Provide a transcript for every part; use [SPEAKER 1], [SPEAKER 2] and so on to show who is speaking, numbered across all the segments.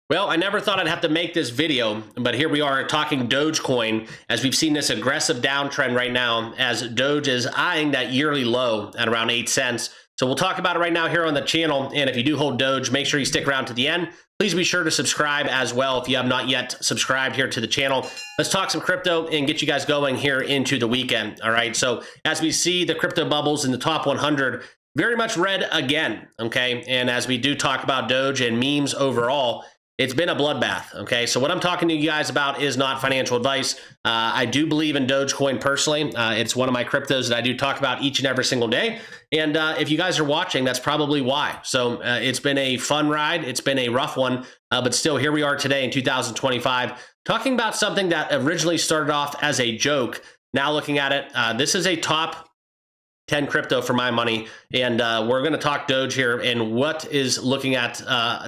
[SPEAKER 1] Well, I never thought I'd have to make this video, but here we are talking Dogecoin as we've seen this aggressive downtrend right now as Doge is eyeing that yearly low at around 8 cents. So we'll talk about it right now here on the channel. And if you do hold Doge, make sure you stick around to the end. Please be sure to subscribe as well if you have not yet subscribed here to the channel. Let's talk some crypto and get you guys going here into the weekend. All right. So as we see the crypto bubbles in the top 100, very much red again. Okay. And as we do talk about Doge and memes overall, it's been a bloodbath, okay? So what I'm talking to you guys about is not financial advice. I do believe in Dogecoin personally. It's one of my cryptos that I do talk about each and every single day. And if you guys are watching, that's probably why. So it's been a fun ride. It's been a rough one, but still here we are today in 2025, talking about something that originally started off as a joke. Now looking at it, this is a top 10 crypto for my money, and we're going to talk Doge here and what is looking at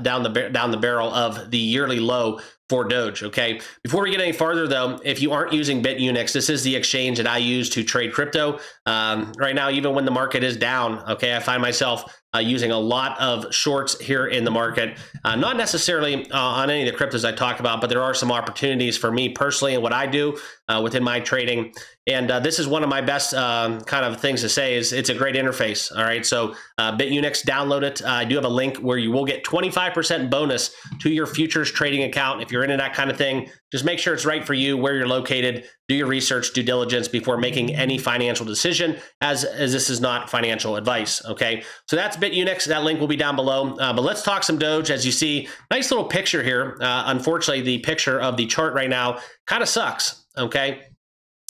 [SPEAKER 1] down the barrel of the yearly low for Doge. Okay, before we get any farther though, if you aren't using BITUNIX, this is the exchange that I use to trade crypto. Right now, even when the market is down, okay, I find myself using a lot of shorts here in the market, not necessarily on any of the cryptos I talk about, but there are some opportunities for me personally and what I do within my trading. And this is one of my best kind of things to say is it's a great interface. All right, so BITUNIX, download it. I do have a link where you will get 25% bonus to your futures trading account. If you're into that kind of thing, just make sure it's right for you, where you're located, do your research, due diligence before making any financial decision, as this is not financial advice, okay? So that's BITUNIX. That link will be down below. But let's talk some Doge. As you see, nice little picture here. Unfortunately, the picture of the chart right now kind of sucks, okay?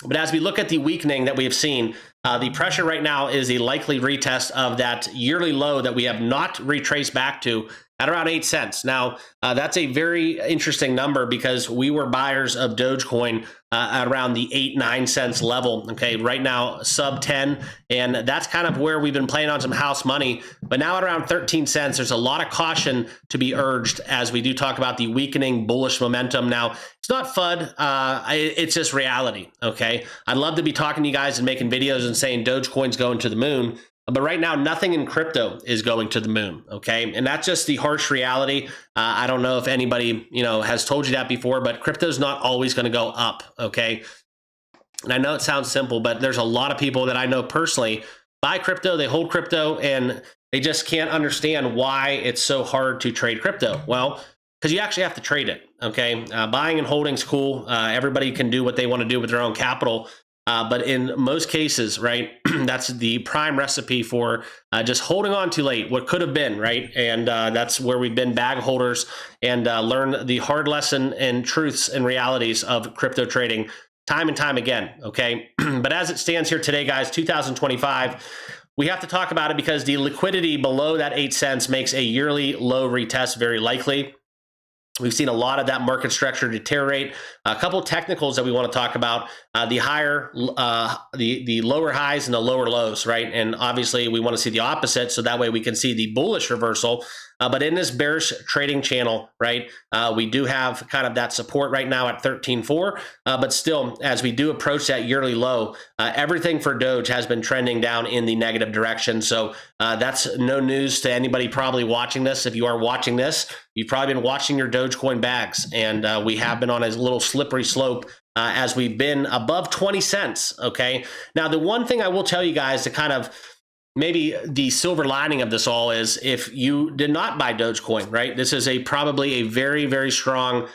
[SPEAKER 1] But as we look at the weakening that we have seen, the pressure right now is the likely retest of that yearly low that we have not retraced back to at around 8 cents. Now, that's a very interesting number because we were buyers of Dogecoin at around the 8-9 cents level. Okay, right now sub 10, and that's kind of where we've been playing on some house money. But now at around 13 cents, there's a lot of caution to be urged as we do talk about the weakening bullish momentum. Now, it's not FUD, it's just reality. Okay, I'd love to be talking to you guys and making videos and saying Dogecoin's going to the moon. But right now, nothing in crypto is going to the moon, okay? And that's just the harsh reality. I don't know if anybody, has told you that before, but crypto's not always going to go up, okay? And I know it sounds simple, but there's a lot of people that I know personally buy crypto, they hold crypto, and they just can't understand why it's so hard to trade crypto. Well, because you actually have to trade it, okay? Buying and holding's cool. Everybody can do what they want to do with their own capital. But in most cases, right, that's the prime recipe for just holding on too late, what could have been, right? And that's where we've been bag holders and learn the hard lesson and truths and realities of crypto trading time and time again, okay? But as it stands here today, guys, 2025, we have to talk about it because the liquidity below that 8 cents makes a yearly low retest very likely. We've seen a lot of that market structure deteriorate. A couple technicals that we want to talk about: the lower highs and the lower lows, right? And obviously, we want to see the opposite, so that way we can see the bullish reversal. But in this bearish trading channel, right, we do have kind of that support right now at 13.4. But still, as we do approach that yearly low, everything for Doge has been trending down in the negative direction. So that's no news to anybody probably watching this. If you are watching this, you've probably been watching your Dogecoin bags, and we have been on a little slippery slope as we've been above 20 cents. Okay. Now, the one thing I will tell you guys to kind of maybe the silver lining of this all is if you did not buy Dogecoin, right? This is probably a very, very strong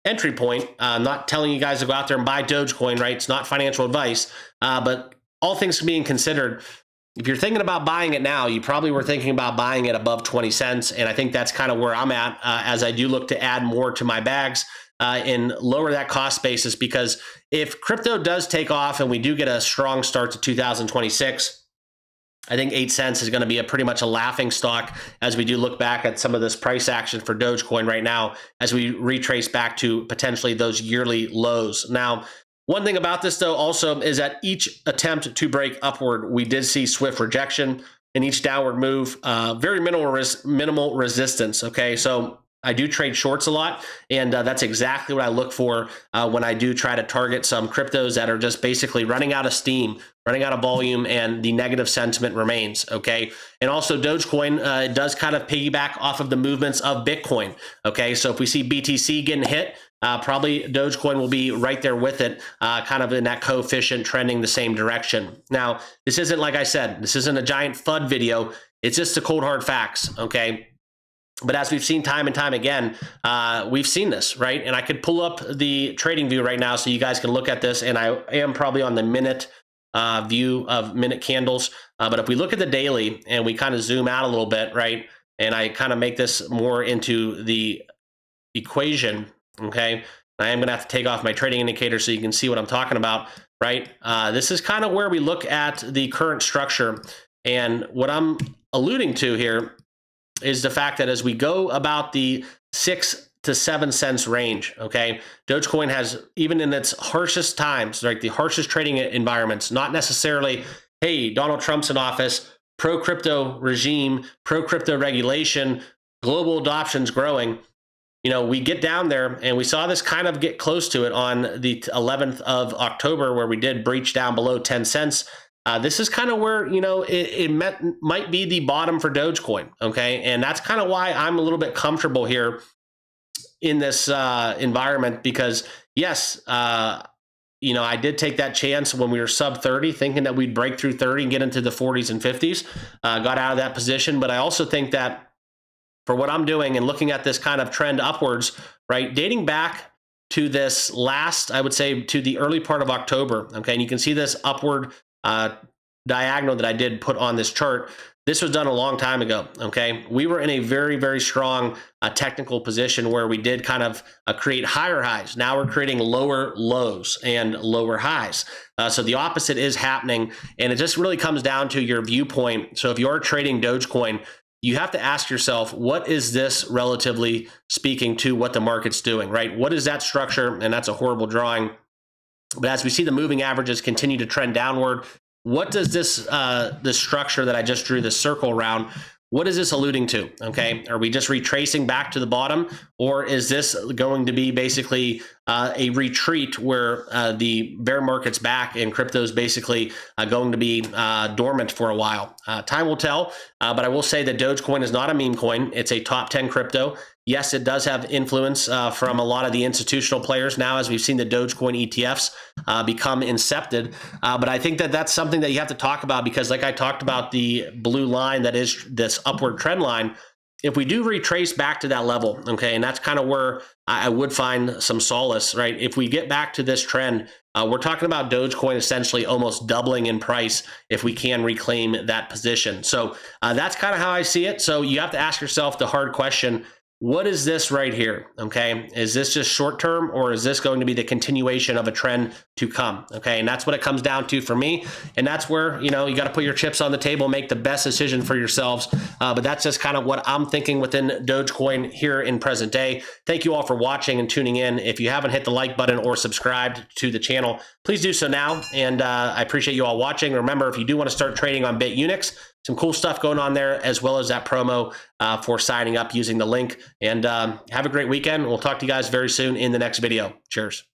[SPEAKER 1] entry point. I'm not telling you guys to go out there and buy Dogecoin, right? It's not financial advice, but all things being considered, if you're thinking about buying it now, you probably were thinking about buying it above 20 cents. And I think that's kind of where I'm at as I do look to add more to my bags and lower that cost basis, because if crypto does take off and we do get a strong start to 2026, I think 8 cents is going to be pretty much a laughing stock as we do look back at some of this price action for Dogecoin right now as we retrace back to potentially those yearly lows. Now, one thing about this though also is that each attempt to break upward, we did see swift rejection, and each downward move, very minimal resistance. Okay, so I do trade shorts a lot, and that's exactly what I look for when I do try to target some cryptos that are just basically running out of steam, running out of volume, and the negative sentiment remains, okay? And also Dogecoin does kind of piggyback off of the movements of Bitcoin, okay? So if we see BTC getting hit, probably Dogecoin will be right there with it, kind of in that coefficient trending the same direction. Now, this isn't, like I said, this isn't a giant FUD video. It's just the cold hard facts, okay? But as we've seen time and time again, we've seen this, right? And I could pull up the trading view right now so you guys can look at this. And I am probably on the minute view of minute candles. But if we look at the daily and we kind of zoom out a little bit, right? And I kind of make this more into the equation, okay? I am going to have to take off my trading indicator so you can see what I'm talking about, right? This is kind of where we look at the current structure. And what I'm alluding to here is the fact that as we go about the 6 to 7 cents range, okay, Dogecoin has, even in its harshest times, like the harshest trading environments, not necessarily, hey, Donald Trump's in office, pro-crypto regime, pro-crypto regulation, global adoption's growing. You know, we get down there, and we saw this kind of get close to it on the 11th of October, where we did breach down below 10 cents. This is kind of where, you know, it might be the bottom for Dogecoin, okay? And that's kind of why I'm a little bit comfortable here in this environment, because yes, you know, I did take that chance when we were sub 30, thinking that we'd break through 30 and get into the 40s and 50s, got out of that position. But I also think that for what I'm doing and looking at this kind of trend upwards, right, dating back to this last, I would say, to the early part of October, okay, and you can see this upward diagonal that I did put on this chart. This was done a long time ago, okay? We were in a very, very strong technical position where we did kind of create higher highs. Now we're creating lower lows and lower highs. So the opposite is happening, and it just really comes down to your viewpoint. So if you're trading Dogecoin, you have to ask yourself, what is this relatively speaking to what the market's doing, right? What is that structure? And that's a horrible drawing. But as we see the moving averages continue to trend downward, what does this structure that I just drew this circle around, what is this alluding to? Okay, are we just retracing back to the bottom, or is this going to be basically a retreat where the bear market's back and crypto is basically going to be dormant for a while? Time will tell, but I will say that Dogecoin is not a meme coin. It's a top 10 crypto. Yes, it does have influence from a lot of the institutional players now, as we've seen the Dogecoin ETFs become incepted. But I think that that's something that you have to talk about, because like I talked about the blue line that is this upward trend line, if we do retrace back to that level, okay, and that's kind of where I would find some solace, right? If we get back to this trend, we're talking about Dogecoin essentially almost doubling in price if we can reclaim that position. So that's kind of how I see it. So you have to ask yourself the hard question, what is this right here? Okay, is this just short term, or is this going to be the continuation of a trend to come? Okay, and that's what it comes down to for me. And that's where, you know, you got to put your chips on the table, make the best decision for yourselves. But that's just kind of what I'm thinking within Dogecoin here in present day. Thank you all for watching and tuning in. If you haven't hit the like button or subscribed to the channel, please do so now. And I appreciate you all watching. Remember, if you do want to start trading on BITUNIX, some cool stuff going on there, as well as that promo for signing up using the link. And have a great weekend. We'll talk to you guys very soon in the next video. Cheers.